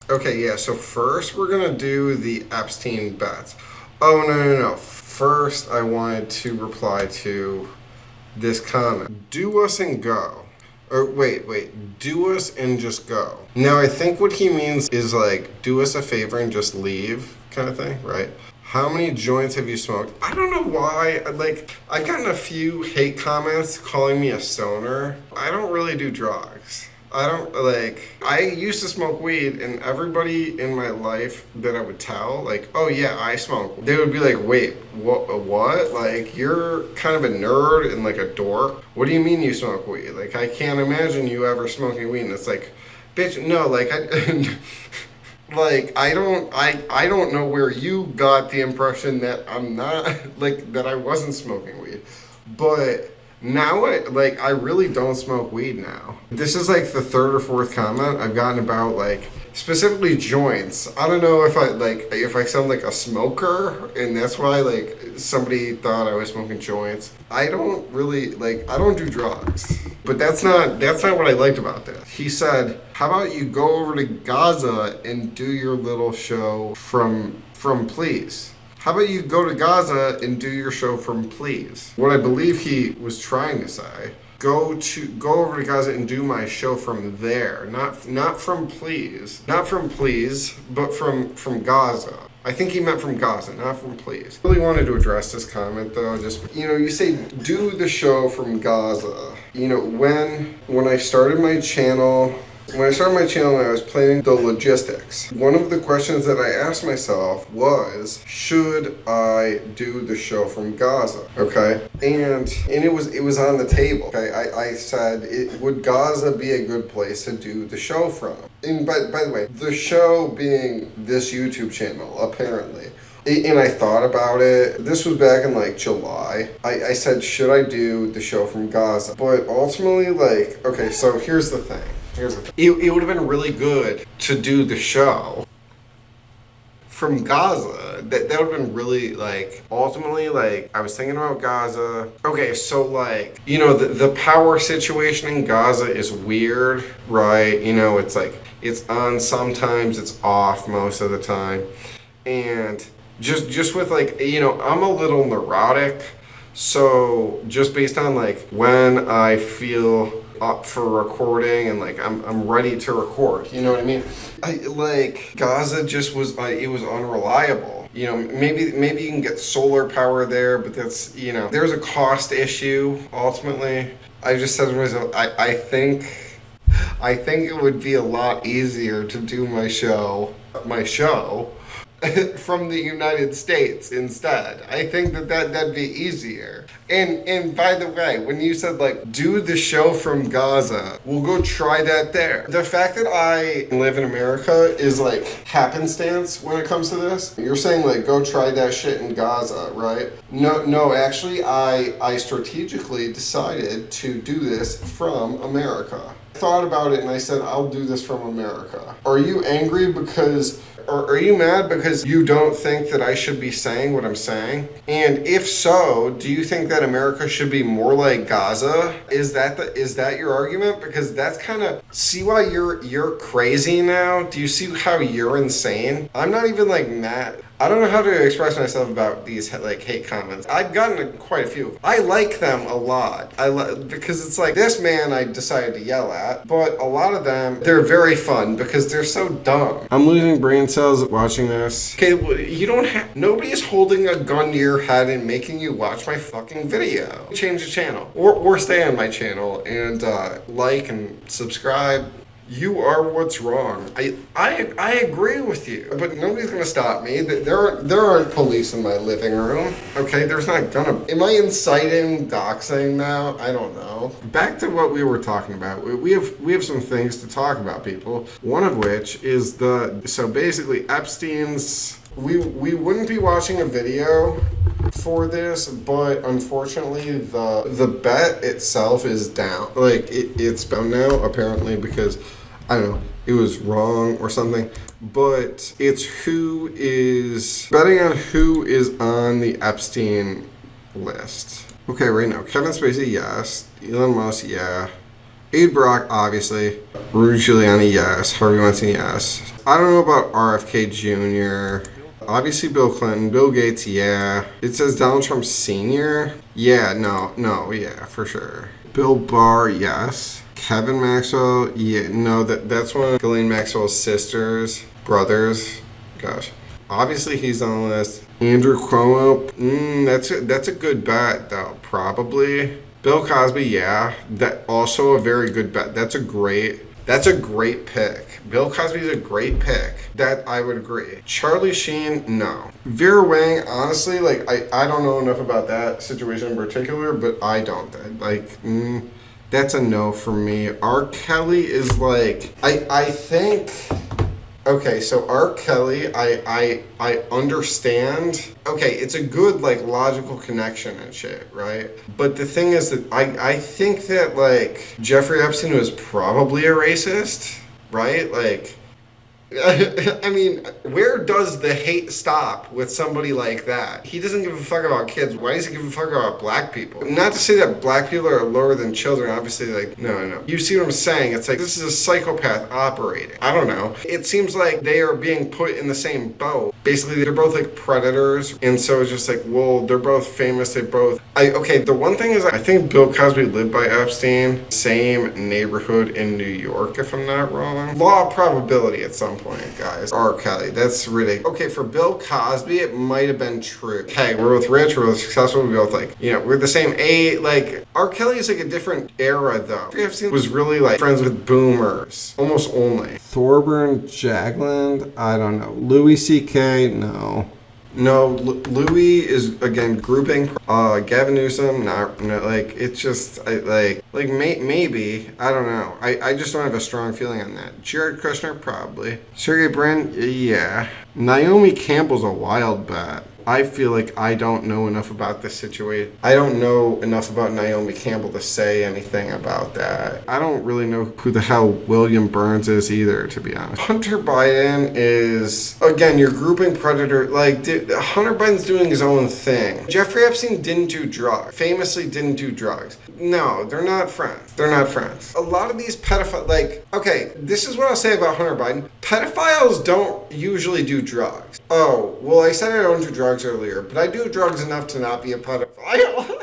Okay, yeah, so first we're gonna do the Epstein bets. Oh, no. First, I wanted to reply to this comment. Do us and go. Or wait. Do us and just go. Now, I think what he means is like, do us a favor and just leave kind of thing, right? How many joints have you smoked? I don't know why. Like, I've gotten a few hate comments calling me a stoner. I don't really do drugs. I don't like. I used to smoke weed, and everybody in my life that I would tell, like, oh yeah, I smoke, they would be like, wait, what? Like, you're kind of a nerd and like a dork. What do you mean you smoke weed? Like, I can't imagine you ever smoking weed. And it's like, bitch, no, like, I. Like I don't know where you got the impression that I'm not like that I wasn't smoking weed. But now I really don't smoke weed now. This is like the third or fourth comment I've gotten about like specifically joints. I don't know if I sound like a smoker and that's why like somebody thought I was smoking joints. I don't really I don't do drugs. But that's not what I liked about this. He said, "How about you go over to Gaza and do your little show from Please?" How about you go to Gaza and do your show from Please? What I believe he was trying to say, go over to Gaza and do my show from there, not from Please, but from Gaza. I think he meant from Gaza, not from Please. I really wanted to address this comment though. Just you say do the show from Gaza. When I started my channel. When I started my channel and I was planning the logistics, one of the questions that I asked myself was, should I do the show from Gaza? Okay? And it was on the table. Okay? I said, would Gaza be a good place to do the show from? And by the way, the show being this YouTube channel, apparently. And I thought about it. This was back in July. I said, should I do the show from Gaza? But ultimately, okay, so here's the thing. It would have been really good to do the show from Gaza. That would have been really ultimately I was thinking about Gaza. Okay, so the power situation in Gaza is weird, right? It's it's on sometimes, it's off most of the time. And just with I'm a little neurotic, so just based on when I feel up for recording and I'm ready to record, you know what I mean? Gaza just was it was unreliable. Maybe you can get solar power there, but that's there's a cost issue ultimately. I just said to myself, I think it would be a lot easier to do my show from the United States instead. I think that'd be easier. And by the way, when you said do the show from Gaza, we'll go try that there. The fact that I live in America is happenstance when it comes to this. You're saying go try that shit in Gaza, right? No, actually I strategically decided to do this from America. I thought about it and I said I'll do this from America. Are you angry because or are you mad because you don't think that I should be saying what I'm saying? And if so, do you think that America should be more like Gaza? Is that your argument? Because that's kind of see why you're crazy now? Do you see how you're insane? I'm not even mad. I don't know how to express myself about these hate comments. I've gotten quite a few. I like them a lot. Because it's this man I decided to yell at, but a lot of them they're very fun because they're so dumb. I'm losing brain cells watching this. Okay, well, you don't have. Nobody is holding a gun to your head and making you watch my fucking video. Change the channel or stay on my channel and like and subscribe. You are what's wrong. I agree with you, but nobody's gonna stop me. There aren't police in my living room. Okay, there's not gonna. Am I inciting doxing now? I don't know. Back to what we were talking about. We have some things to talk about, people. One of which is so basically Epstein's. We wouldn't be watching a video for this, but unfortunately the bet itself is down. It's down now apparently because I don't know, it was wrong or something. But it's who is betting on who is on the Epstein list. Okay, right now Kevin Spacey, yes. Elon Musk, yeah. Abe Brock, obviously. Rudy Giuliani, yes. Harvey Weinstein, yes. I don't know about RFK Jr. Obviously Bill Clinton. Bill Gates, yeah. It says Donald Trump Sr. Yeah, no, yeah, for sure. Bill Barr, yes. Kevin Maxwell, yeah, no, that's one of Ghislaine Maxwell's sisters, brothers. Gosh. Obviously he's on the list. Andrew Cuomo, that's a good bet though, probably. Bill Cosby, yeah. That also a very good bet. That's a great pick. Bill Cosby's a great pick. That I would agree. Charlie Sheen, no. Vera Wang, honestly, like I don't know enough about that situation in particular, but I don't. That's a no for me. R. Kelly is like I think. Okay, so R. Kelly, I understand. Okay, it's a good, like, logical connection and shit, right? But the thing is that I think that, like, Jeffrey Epstein was probably a racist, right? Like, I mean, where does the hate stop with somebody like that? He doesn't give a fuck about kids. Why does he give a fuck about black people? Not to say that black people are lower than children. Obviously, like, no. You see what I'm saying? It's like, this is a psychopath operating. I don't know. It seems like they are being put in the same boat. Basically, they're both, like, predators. And so it's just like, well, they're both famous. Okay, the one thing is, I think Bill Cosby lived by Epstein. Same neighborhood in New York, if I'm not wrong. Law of probability at some point, guys. R. Kelly, that's ridiculous. Okay, for Bill Cosby, it might have been true. Hey, we're both rich, we're both successful, we're both like, we're the same age. Like, R. Kelly is like a different era, though. Epstein was really like friends with boomers, almost only. Thorburn Jagland, I don't know. Louis C.K., no. No, Louis is, again, grouping. Gavin Newsom, it's just, maybe, I don't know. I just don't have a strong feeling on that. Jared Kushner, probably. Sergey Brin, yeah. Naomi Campbell's a wild bet. I feel like I don't know enough about this situation. I don't know enough about Naomi Campbell to say anything about that. I don't really know who the hell William Burns is either, to be honest. Hunter Biden is, again, you're grouping predator. Like, Hunter Biden's doing his own thing. Jeffrey Epstein didn't do drugs. Famously didn't do drugs. No, they're not friends. They're not friends. A lot of these pedophiles, okay, this is what I'll say about Hunter Biden. Pedophiles don't usually do drugs. Oh, well, I said I don't do drugs earlier, but I do drugs enough to not be a pedophile.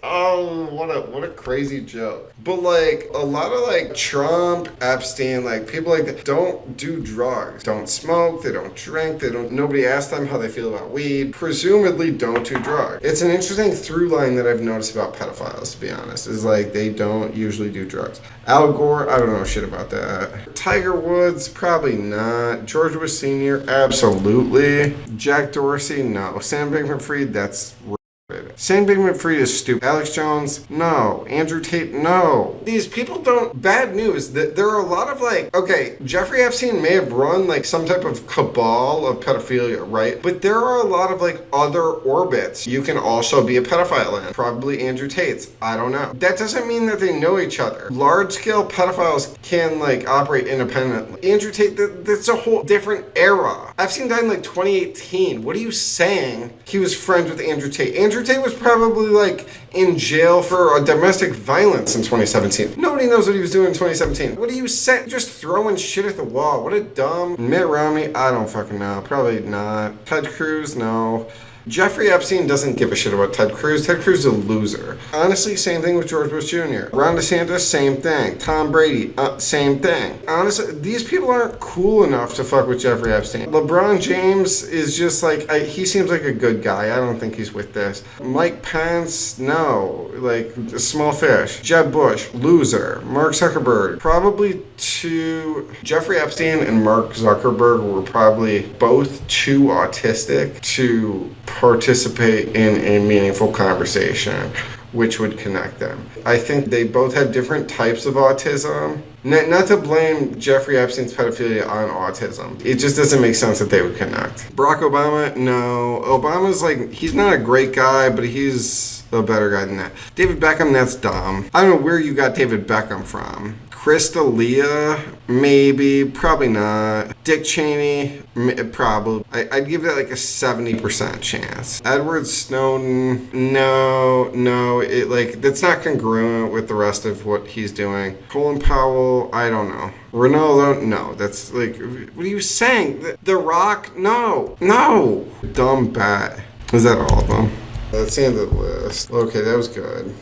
Oh, what a crazy joke. But like a lot of like Trump, Epstein, like people like that don't do drugs, don't smoke, they don't drink, nobody asked them how they feel about weed, presumably don't do drugs. It's an interesting through line that I've noticed about pedophiles, to be honest, is like they don't usually do drugs. Al Gore, I don't know shit about that. Tiger Woods, probably not. George Bush Sr., absolutely. Jack Dorsey, no. Sam Bankman-Fried, that's Sam Bankman-Fried is stupid. Alex Jones, no. Andrew Tate, no. These people don't. Bad news. There are a lot of okay, Jeffrey Epstein may have run like some type of cabal of pedophilia, right? But there are a lot of like other orbits you can also be a pedophile in. Probably Andrew Tate's. I don't know. That doesn't mean that they know each other. Large-scale pedophiles can like operate independently. Andrew Tate, that's a whole different era. Epstein died in like 2018. What are you saying? He was friends with Andrew Tate. Andrew Tate was probably like in jail for domestic violence in 2017. Nobody knows what he was doing in 2017. What are you saying? Just throwing shit at the wall. What a dumb. Mitt Romney, I don't fucking know. Probably not. Ted Cruz, no. Jeffrey Epstein doesn't give a shit about Ted Cruz. Ted Cruz is a loser. Honestly, same thing with George Bush Jr. Ron DeSantis, same thing. Tom Brady, same thing. Honestly, these people aren't cool enough to fuck with Jeffrey Epstein. LeBron James is just like, he seems like a good guy. I don't think he's with this. Mike Pence, no. Like, small fish. Jeb Bush, loser. Mark Zuckerberg, probably Jeffrey Epstein and Mark Zuckerberg were probably both too autistic to participate in a meaningful conversation which would connect them. I think they both have different types of autism. Not to blame Jeffrey Epstein's pedophilia on autism. It just doesn't make sense that they would connect. Barack Obama, no. Obama's like, he's not a great guy, but he's a better guy than that. David Beckham, that's dumb. I don't know where you got David Beckham from. Crystalia, maybe, probably not. Dick Cheney, probably. I'd give that like a 70% chance. Edward Snowden, no, that's not congruent with the rest of what he's doing. Colin Powell, I don't know. Ronaldo, no. That's like, what are you saying? The Rock, no. Dumb bat. Is that all of them? That's the end of the list. Okay, that was good.